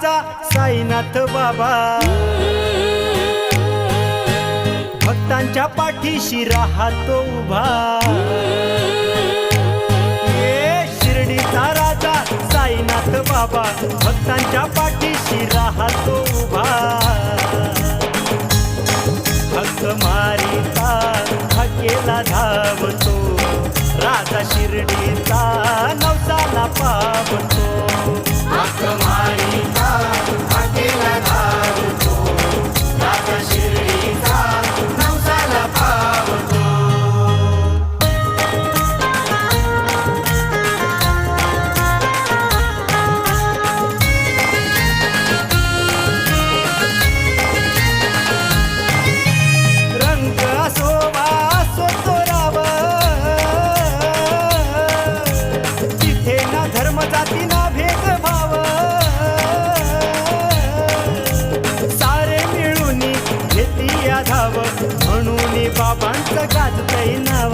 राजा साईनाथ बाबा, भक्तांच्या पाठीशी राहतो उभा. ये शिर्डीचा राजा साईनाथ बाबा, भक्तांच्या पाठीशी राहतो उभा. भक्त मारिता हकेला धावतो, राजा शिर्डीचा नवसाला पावतो. भक्त मारिता हकेला धावतो, राजा शिर्डीचा नवसाला पावतो. रंग असो वा असो तोराव, तिथे ना धर्म जाती ना भेदभाव. सारे मिळून घेती या धाव, म्हणून बाबांचं गाजतंय नाव.